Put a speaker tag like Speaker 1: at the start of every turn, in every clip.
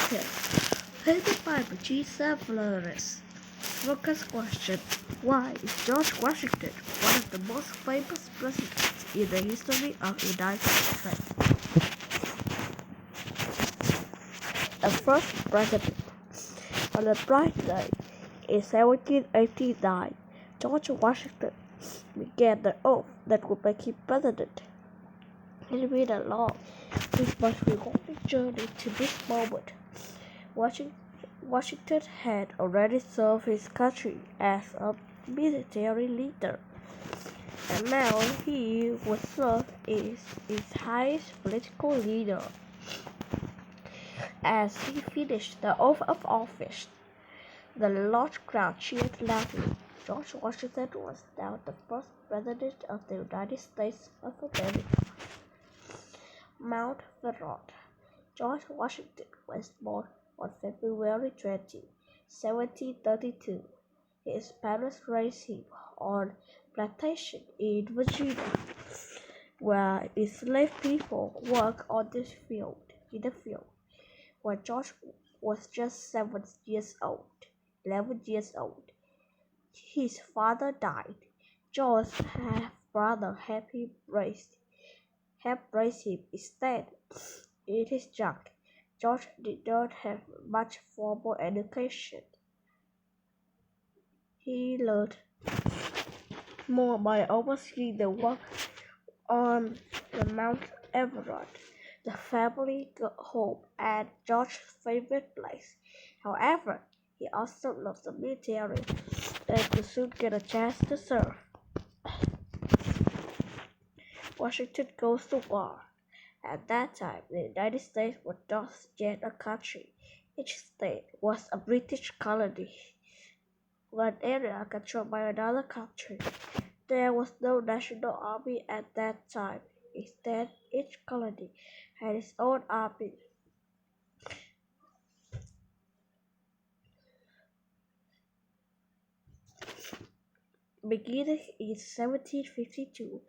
Speaker 1: Washington, headed by G. Flores. Focus question: why is George Washington one of the most famous presidents in the history of the United States? The first president. On a bright day in 1789, George Washington began the oath that would make him president. It been a long, but rewarding journey to this moment. Washington had already served his country as a military leader, and now he would serve as its highest political leader. As he finished the oath of office, the large crowd cheered loudly. George Washington was now the first president of the United States of America. Mount Vernon. George Washington was born on February 20, 1732. His parents raised him on plantation in Virginia, where enslaved people worked in the field. When George was just 11 years old, his father died. George's half-brother helped raise him instead. In his youth, George did not have much formal education. He learned more by overseeing the work on the Mount Everest, the family home and George's favorite place. However, he also loved the military and would soon get a chance to serve. Washington goes to war. At that time, the United States was not yet a country. Each state was a British colony, one area controlled by another country. There was no national army at that time. Instead, each colony had its own army. Beginning in 1752,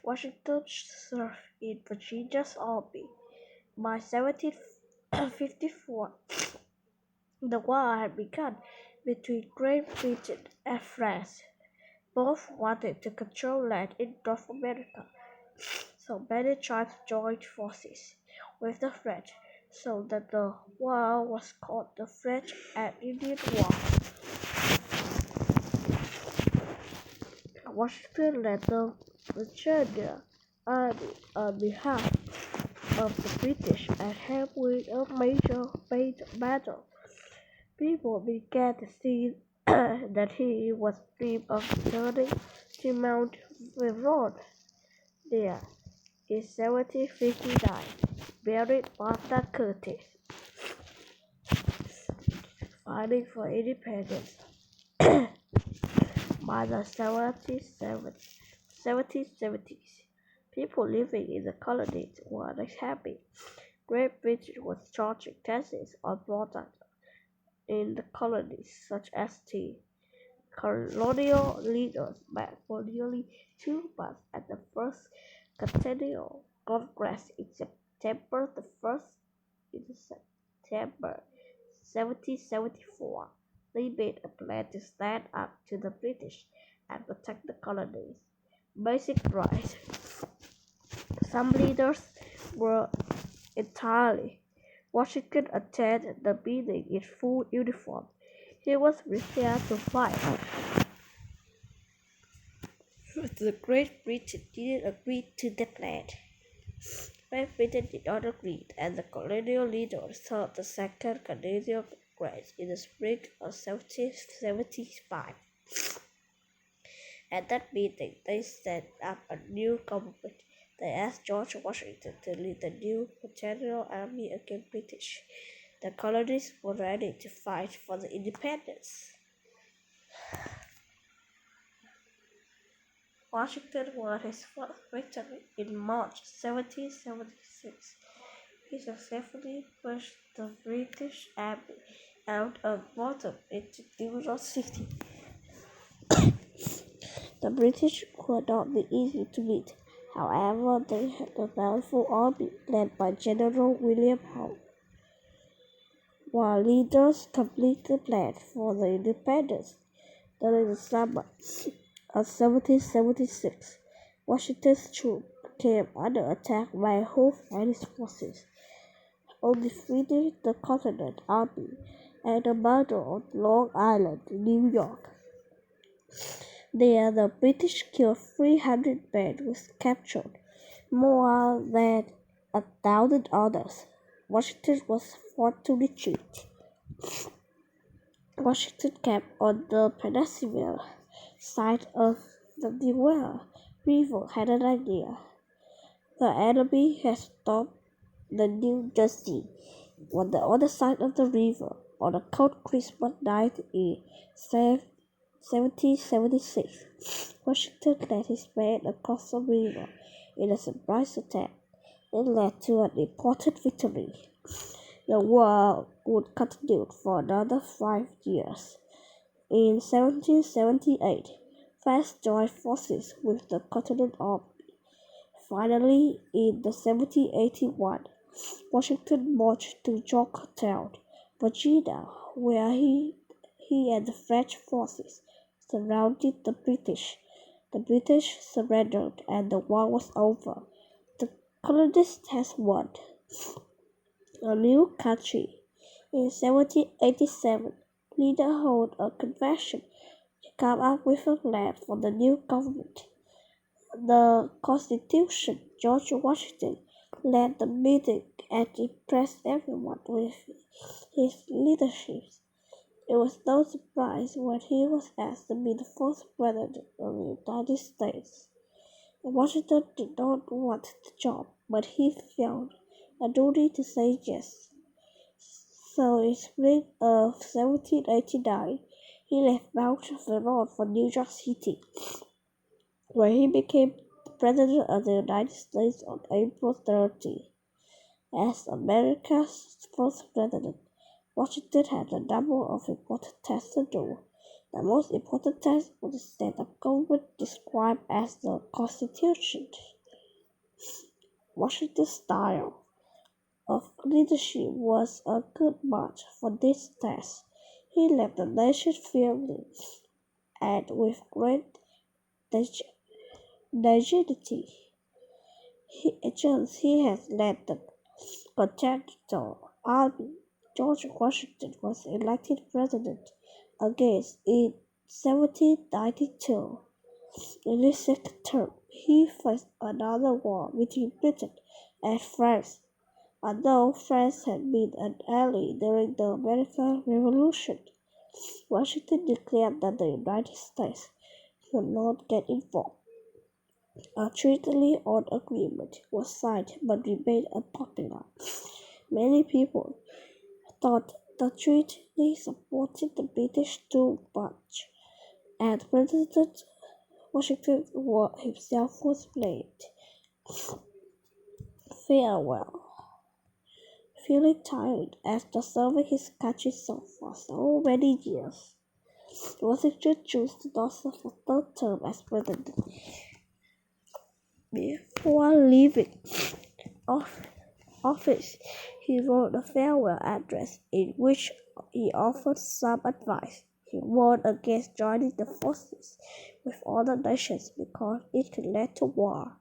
Speaker 1: Washington served in Virginia's army. By 1754, the war had begun between Great Britain and France. Both wanted to control land in North America, so many tribes joined forces with the French, so that the war was called the French and Indian War. Washington led the Virginia army on behalf of the British and helped win a major battle. People began to see that he was dreaming of returning to Mount Vernon. There, in 1759, buried Martha Curtis, fighting for independence. By the 1770s, people living in the colonies were unhappy. Great Britain was charging taxes on products in the colonies, such as tea. Colonial leaders met for nearly 2 months at the First Continental Congress in September 1774. They made a plan to stand up to the British and protect the colonies' basic rights. Some leaders were entirely. Washington attended the meeting in full uniform. He was prepared to fight. But the Great Britain didn't agree to the plan. Great Britain did not agree, and the colonial leaders held the Second Continental Congress in the spring of 1775. At that meeting, they set up a new government. They asked George Washington to lead the new Continental Army against British. The colonies were ready to fight for the independence. Washington won his first victory in March 1776. He successfully pushed the British army out of Boston into New York City. The British could not be easy to beat. However, they had a powerful army led by General William Howe. while leaders completed plans for the independence. During the summer of 1776, Washington's troops came under attack by Howe and his forces, on defeating the Continental Army at the Battle of Long Island, New York. There, the British killed 300 men and captured more than 1,000 others. Washington was forced to retreat. Washington camped on the peninsula side of the Delaware River had an idea. The enemy had stopped the New Jersey on the other side of the river on a cold Christmas night in 1776. Washington led his men across the river in a surprise attack. It led to an important victory. The war would continue for another 5 years. In 1778, France joined forces with the Continental Army. Finally, in 1781, Washington marched to Yorktown, Virginia, where he and the French forces surrounded the British. The British surrendered and the war was over. The colonists had won a new country. In 1787, leaders held a convention to come up with a plan for the new government. The Constitution. George Washington led the meeting and impressed everyone with his leadership. It was no surprise when he was asked to be the first president of the United States. Washington did not want the job, but he felt a duty to say yes. So in spring of 1789, he left Mount Vernon for New York City, where he became the President of the United States on April 30. As America's first president, Washington had a number of important tasks to do. The most important task was to set up government described as the Constitution. Washington's style of leadership was a good match for this task. He led the nation firmly and with great agility. He has led the Continental Army. George Washington was elected president again in 1792. In his second term, he faced another war between Britain and France. Although France had been an ally during the American Revolution, Washington declared that the United States would not get involved. A treaty-on agreement was signed but remained unpopular. Many people thought the treaty supported the British too much, and President Washington himself was blamed. Farewell. Feeling tired after serving his country for so many years, Washington chose to not serve a third term as president. Before leaving office, he wrote a farewell address in which he offered some advice. He warned against joining the forces with other nations because it could lead to war.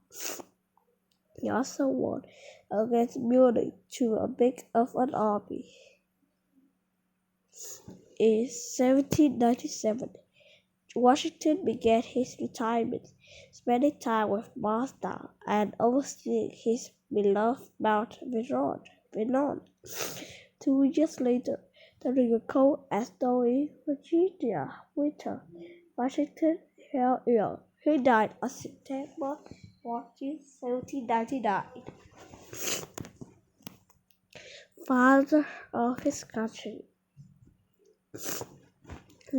Speaker 1: He also warned against building too big of an army. In 1797, Washington began his retirement, spending time with Martha and overseeing his beloved Mount Vernon. 2 years later, during a cold and snowy Virginia winter, Washington fell ill. He died on September 14, 1799. Father of his country.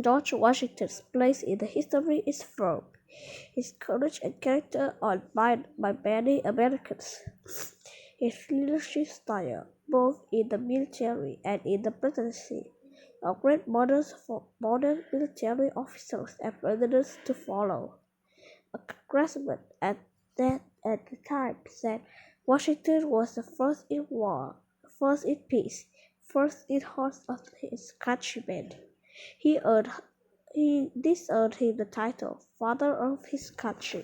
Speaker 1: George Washington's place in the history is firm. His courage and character are admired by many Americans. His leadership style, both in the military and in the presidency, are great models for modern military officers and presidents to follow. A congressman at the time said Washington was the first in war, first in peace, first in horse of his countrymen. This earned him the title "Father of his Country."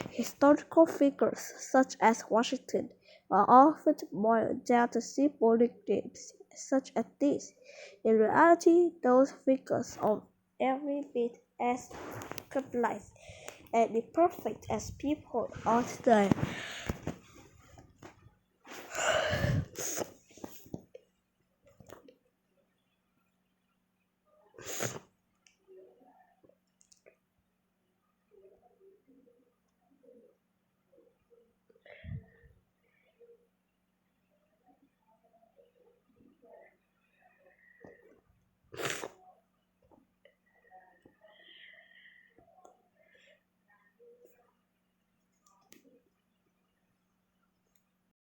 Speaker 1: Historical figures such as Washington are often boiled down to symbolic names such as these. In reality, those figures are every bit as complex and imperfect as people are today.